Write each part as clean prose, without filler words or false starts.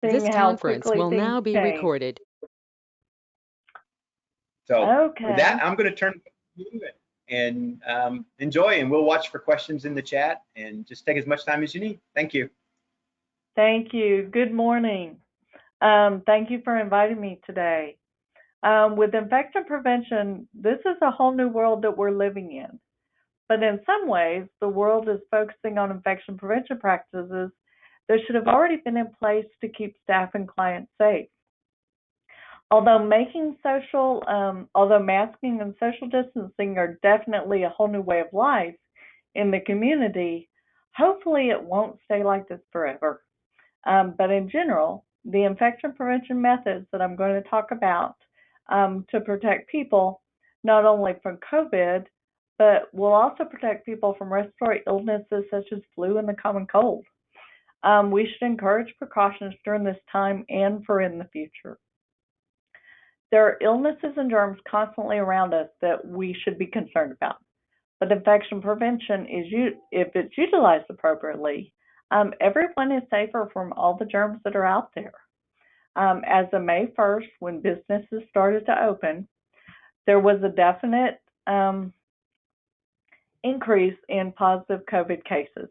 This seeing how conference quickly will things now be change. recorded. So with that, Okay. I'm going to turn it to you and enjoy, and we'll watch for questions in the chat and just take as much time as you need. Thank you. Thank you. Good morning. Thank you for inviting me today. With infection prevention, this is a whole new world that we're living in. But in some ways, the world is focusing on infection prevention practices that should have already been in place to keep staff and clients safe. Although masking and social distancing are definitely a whole new way of life in the community, hopefully it won't stay like this forever. But in general, the infection prevention methods that I'm going to talk about to protect people not only from COVID, but will also protect people from respiratory illnesses such as flu and the common cold. We should encourage precautions during this time and for in the future. There are illnesses and germs constantly around us that we should be concerned about. But infection prevention if it's utilized appropriately, everyone is safer from all the germs that are out there. As of May 1st, when businesses started to open, there was a definite increase in positive COVID cases.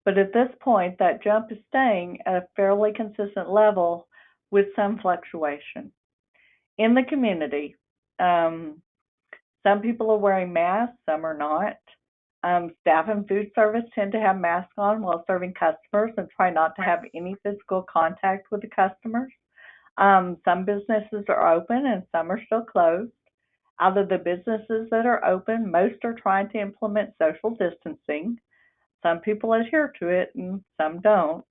But at this point, that jump is staying at a fairly consistent level with some fluctuation. In the community, some people are wearing masks, some are not. Staff and food service tend to have masks on while serving customers and try not to have any physical contact with the customers. Some businesses are open and some are still closed. Out of the businesses that are open, most are trying to implement social distancing. Some people adhere to it and some don't.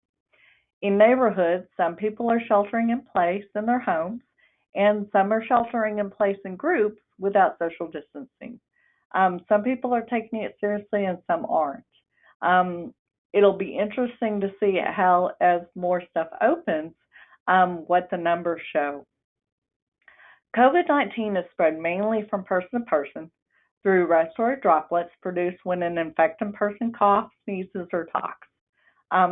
In neighborhoods, some people are sheltering in place in their homes, and some are sheltering in place in groups without social distancing. Some people are taking it seriously and some aren't. It'll be interesting to see how, as more stuff opens, what the numbers show. COVID-19 is spread mainly from person to person through respiratory droplets produced when an infected person coughs, sneezes, or talks.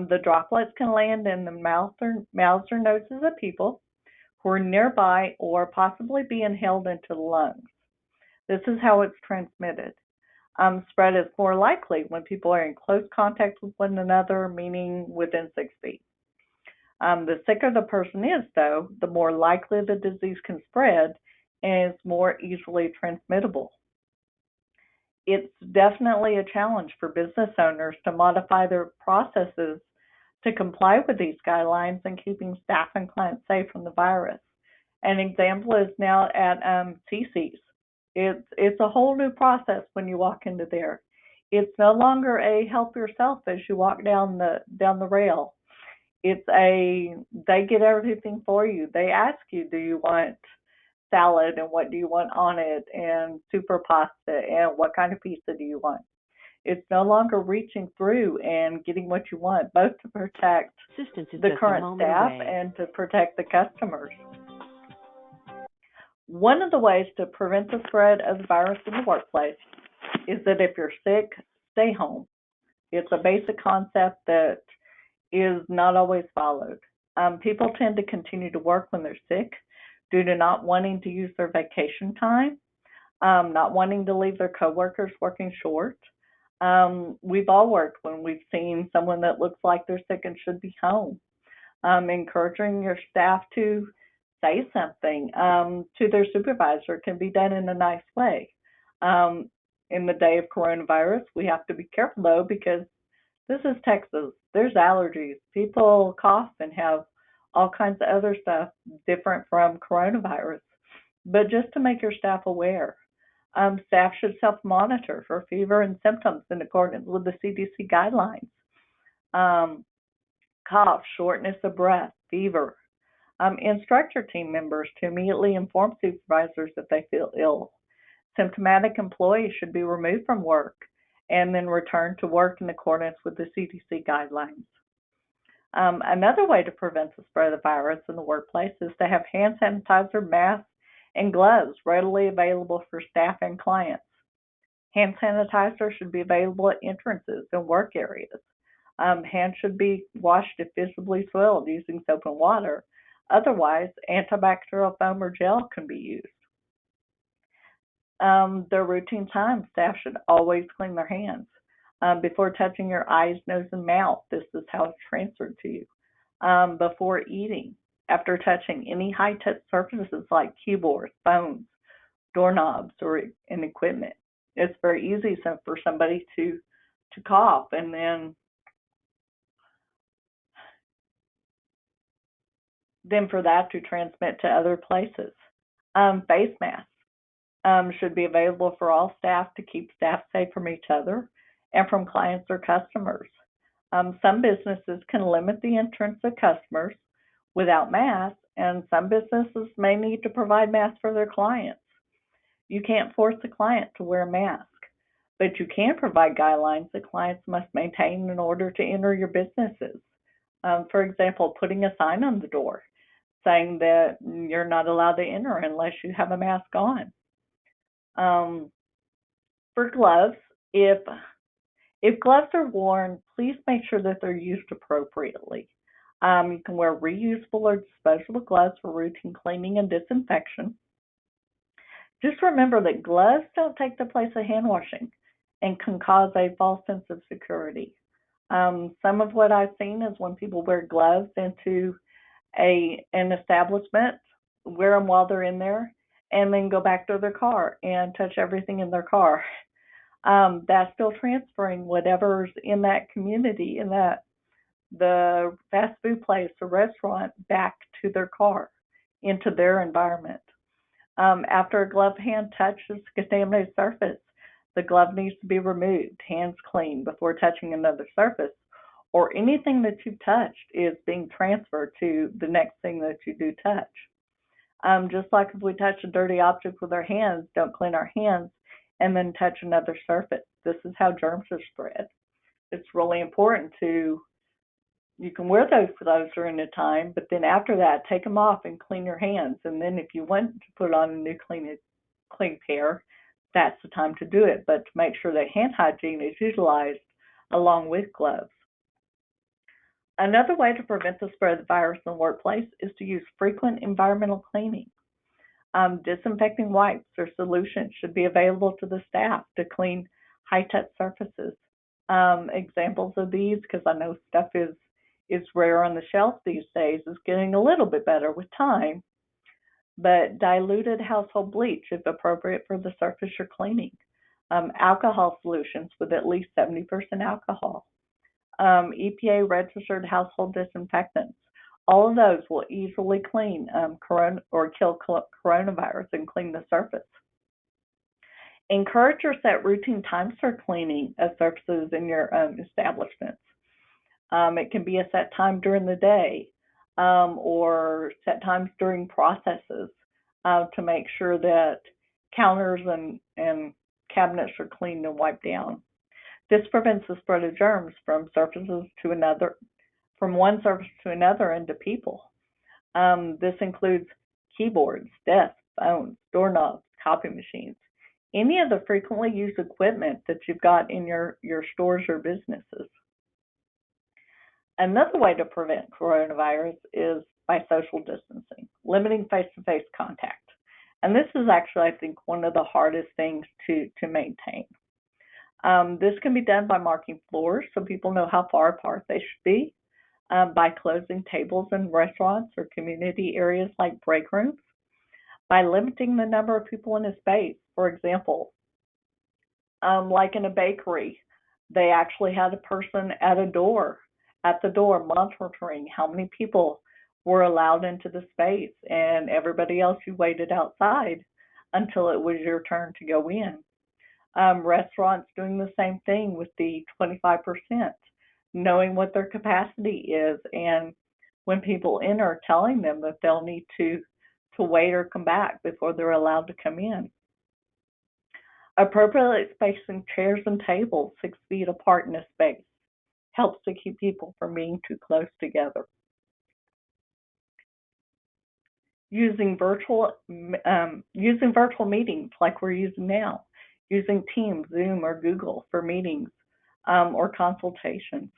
The droplets can land in the mouths or noses of people who are nearby or possibly be inhaled into the lungs. This is how it's transmitted. Spread is more likely when people are in close contact with one another, meaning within 6 feet. The sicker the person is, though, the more likely the disease can spread and is more easily transmittable. It's definitely a challenge for business owners to modify their processes to comply with these guidelines and keeping staff and clients safe from the virus. An example is now at CC's. It's a whole new process when you walk into there. It's no longer a help yourself as you walk down the rail. They get everything for you. They ask you, do you want salad and what do you want on it, and super pasta, and what kind of pizza do you want? It's no longer reaching through and getting what you want, both to protect the current staff and to protect the customers. One of the ways to prevent the spread of the virus in the workplace is that if you're sick, stay home. It's a basic concept that is not always followed. People tend to continue to work when they're sick due to not wanting to use their vacation time, not wanting to leave their coworkers working short. We've all worked when we've seen someone that looks like they're sick and should be home. Encouraging your staff to say something to their supervisor can be done in a nice way. In the day of coronavirus, we have to be careful though, because this is Texas. There's allergies. People cough and have all kinds of other stuff different from coronavirus. But just to make your staff aware, staff should self-monitor for fever and symptoms in accordance with the CDC guidelines. Cough, shortness of breath, fever. Instruct your team members to immediately inform supervisors if they feel ill. Symptomatic employees should be removed from work and then return to work in accordance with the CDC guidelines. Another way to prevent the spread of the virus in the workplace is to have hand sanitizer, masks, and gloves readily available for staff and clients. Hand sanitizer should be available at entrances and work areas. Hands should be washed if visibly soiled using soap and water. Otherwise, antibacterial foam or gel can be used. Their routine time, staff should always clean their hands. Before touching your eyes, nose, and mouth, this is how it's transferred to you. Before eating, after touching any high-touch surfaces like keyboards, phones, doorknobs, or in equipment. It's very easy for somebody to cough and then for that to transmit to other places. Face masks should be available for all staff to keep staff safe from each other and from clients or customers. Some businesses can limit the entrance of customers without masks, and some businesses may need to provide masks for their clients. You can't force a client to wear a mask, but you can provide guidelines that clients must maintain in order to enter your businesses. For example, putting a sign on the door saying that you're not allowed to enter unless you have a mask on. For gloves, if gloves are worn, please make sure that they're used appropriately. You can wear reusable or disposable gloves for routine cleaning and disinfection. Just remember that gloves don't take the place of hand washing and can cause a false sense of security. Some of what I've seen is when people wear gloves into an establishment, wear them while they're in there, and then go back to their car and touch everything in their car. That's still transferring whatever's in that community, in the fast food place or restaurant, back to their car, into their environment. After a gloved hand touches a contaminated surface, the glove needs to be removed, hands clean before touching another surface, or anything that you've touched is being transferred to the next thing that you do touch. Just like if we touch a dirty object with our hands, don't clean our hands and then touch another surface. This is how germs are spread. It's really important you can wear those gloves during the time, but then after that, take them off and clean your hands. And then if you want to put on a new clean pair, that's the time to do it. But to make sure that hand hygiene is utilized along with gloves. Another way to prevent the spread of the virus in the workplace is to use frequent environmental cleaning. Disinfecting wipes or solutions should be available to the staff to clean high-touch surfaces. Examples of these, because I know stuff is rare on the shelf these days, is getting a little bit better with time, but diluted household bleach if appropriate for the surface you're cleaning. Alcohol solutions with at least 70% alcohol. EPA registered household disinfectants. All of those will easily clean kill coronavirus and clean the surface. Encourage or set routine times for cleaning of surfaces in your establishments. It can be a set time during the day or set times during processes to make sure that counters and cabinets are cleaned and wiped down. This prevents the spread of germs from one surface to another and to people. This includes keyboards, desks, phones, doorknobs, copy machines, any of the frequently used equipment that you've got in your stores or businesses. Another way to prevent coronavirus is by social distancing, limiting face-to-face contact. And this is actually, I think, one of the hardest things to maintain. This can be done by marking floors so people know how far apart they should be, by closing tables in restaurants or community areas like break rooms, by limiting the number of people in a space. For example, like in a bakery, they actually had a person at the door monitoring how many people were allowed into the space, and everybody else, you waited outside until it was your turn to go in. Restaurants doing the same thing with the 25%, knowing what their capacity is, and when people enter, telling them that they'll need to wait or come back before they're allowed to come in. Appropriately spacing chairs and tables 6 feet apart in a space helps to keep people from being too close together. Using virtual meetings like we're using now, using Teams, Zoom, or Google for meetings or consultations.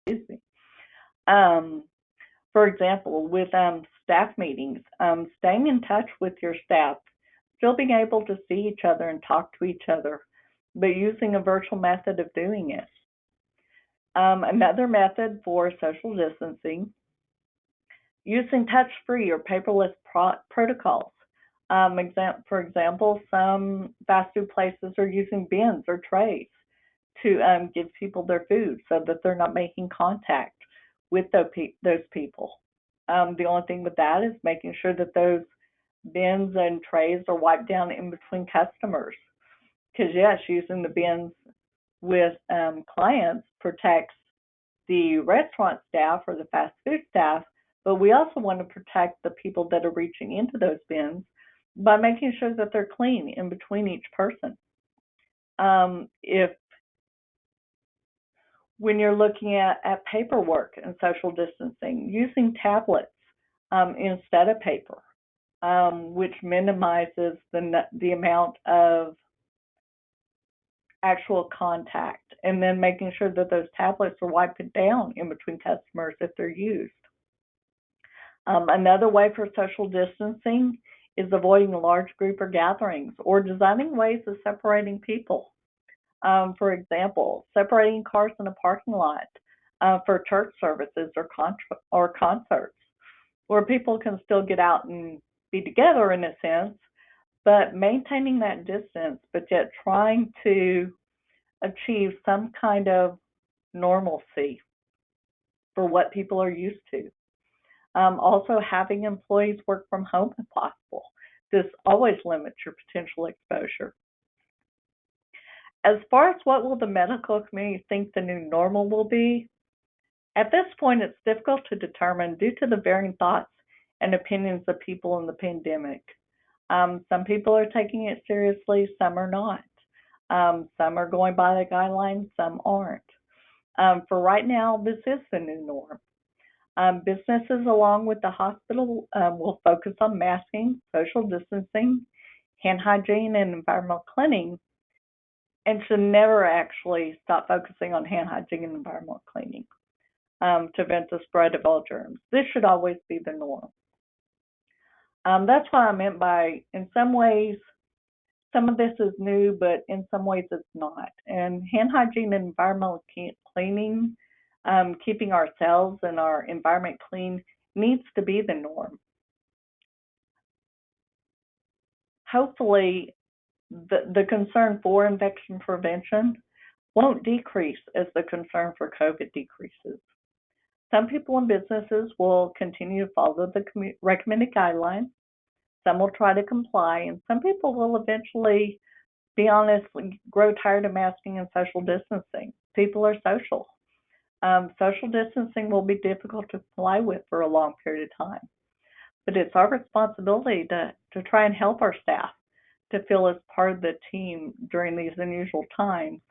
Excuse me. For example, with staff meetings, staying in touch with your staff, still being able to see each other and talk to each other, but using a virtual method of doing it. Another method for social distancing, using touch-free or paperless protocols. For example, some fast food places are using bins or trays to give people their food so that they're not making contact with those people. The only thing with that is making sure that those bins and trays are wiped down in between customers. Because yes, using the bins with clients protects the restaurant staff or the fast food staff, but we also want to protect the people that are reaching into those bins by making sure that they're clean in between each person. If when you're looking at paperwork and social distancing, using tablets instead of paper, which minimizes the amount of actual contact, and then making sure that those tablets are wiped down in between customers if they're used. Another way for social distancing is avoiding large group or gatherings or designing ways of separating people. For example, separating cars in a parking lot for church services or concerts, where people can still get out and be together in a sense, but maintaining that distance, but yet trying to achieve some kind of normalcy for what people are used to. Also, having employees work from home if possible. This always limits your potential exposure. As far as what will the medical community think the new normal will be, at this point it's difficult to determine due to the varying thoughts and opinions of people in the pandemic. Some people are taking it seriously, some are not. Some are going by the guidelines, some aren't. For right now, this is the new norm. Businesses along with the hospital will focus on masking, social distancing, hand hygiene, and environmental cleaning, and should never actually stop focusing on hand hygiene and environmental cleaning to prevent the spread of all germs. This should always be the norm. That's what I meant by, in some ways, some of this is new, but in some ways it's not. And hand hygiene and environmental cleaning, keeping ourselves and our environment clean needs to be the norm. Hopefully, the concern for infection prevention won't decrease as the concern for COVID decreases. Some people and businesses will continue to follow the recommended guidelines. Some will try to comply, and some people will eventually, be honest, grow tired of masking and social distancing. People are social. Social distancing will be difficult to comply with for a long period of time. But it's our responsibility to try and help our staff to feel as part of the team during these unusual times,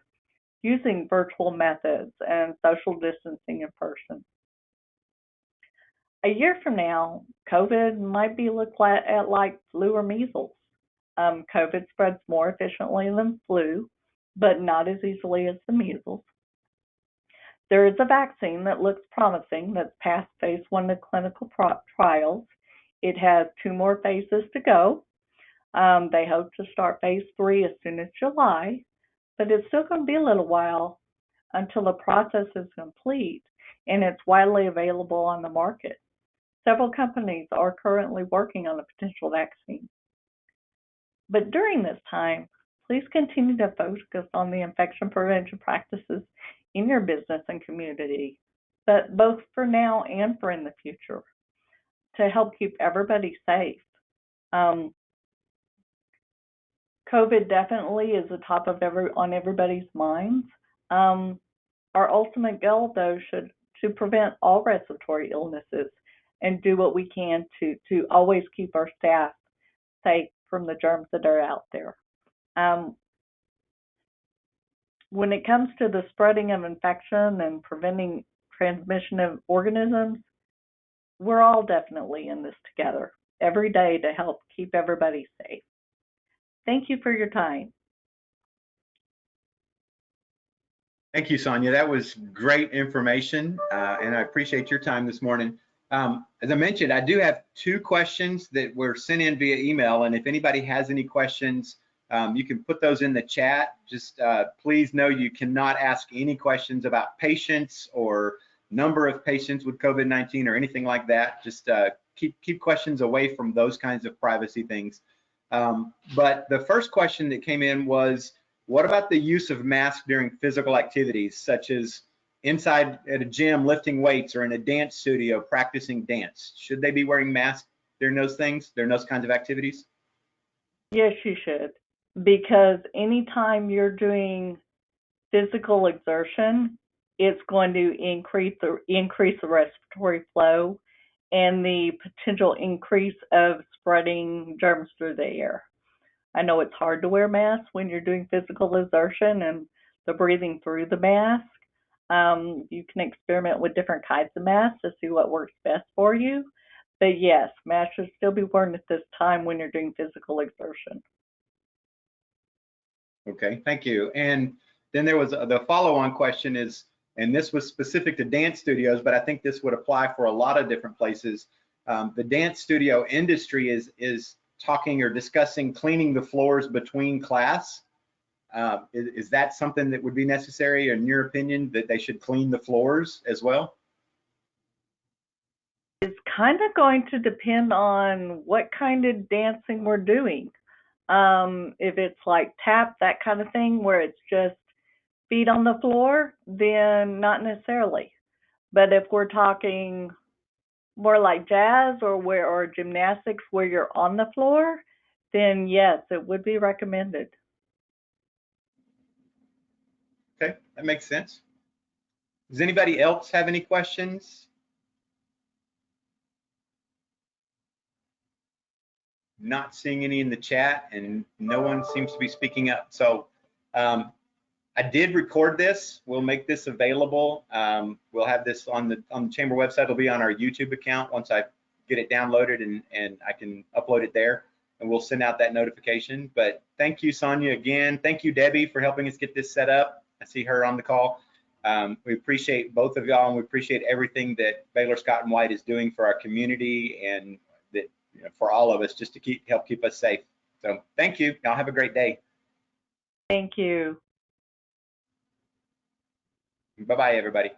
using virtual methods and social distancing in person. A year from now, COVID might be looked at like flu or measles. COVID spreads more efficiently than flu, but not as easily as the measles. There is a vaccine that looks promising that's passed phase 1 of clinical trials. It has 2 more phases to go. They hope to start phase 3 as soon as July, but it's still going to be a little while until the process is complete and it's widely available on the market. Several companies are currently working on a potential vaccine. But during this time, please continue to focus on the infection prevention practices in your business and community, but both for now and for in the future, to help keep everybody safe. COVID definitely is the top of on everybody's minds. Our ultimate goal, though, should to prevent all respiratory illnesses and do what we can to always keep our staff safe from the germs that are out there. When it comes to the spreading of infection and preventing transmission of organisms, we're all definitely in this together every day to help keep everybody safe. Thank you for your time. Thank you, Sonja. That was great information, and I appreciate your time this morning. As I mentioned, I do have 2 questions that were sent in via email, and if anybody has any questions, you can put those in the chat. Just please know you cannot ask any questions about patients or number of patients with COVID-19 or anything like that. Just keep questions away from those kinds of privacy things. But the first question that came in was, what about the use of masks during physical activities, such as inside at a gym lifting weights or in a dance studio practicing dance? Should they be wearing masks during those things, during those kinds of activities? Yes, you should, because anytime you're doing physical exertion, it's going to increase the respiratory flow and the potential increase of spreading germs through the air. I know it's hard to wear masks when you're doing physical exertion and the breathing through the mask. You can experiment with different kinds of masks to see what works best for you. But yes, masks should still be worn at this time when you're doing physical exertion. Okay, thank you. And then there was the follow-on question is, and this was specific to dance studios, but I think this would apply for a lot of different places. The dance studio industry is talking or discussing cleaning the floors between class. Is that something that would be necessary, in your opinion, that they should clean the floors as well? It's kind of going to depend on what kind of dancing we're doing. If it's like tap, that kind of thing, where it's just feet on the floor, then not necessarily. But if we're talking more like jazz or gymnastics where you're on the floor, then yes, it would be recommended. Okay, that makes sense. Does anybody else have any questions? Not seeing any in the chat, and no one seems to be speaking up. So I did record this. We'll make this available. We'll have this on the Chamber website. It'll be on our YouTube account once I get it downloaded and I can upload it there, and we'll send out that notification. But thank you, Sonja, again. Thank you, Debbie, for helping us get this set up. I see her on the call. We appreciate both of y'all, and we appreciate everything that Baylor Scott White is doing for our community and that, for all of us, just to help keep us safe. So thank you. Y'all have a great day. Thank you. Bye-bye, everybody.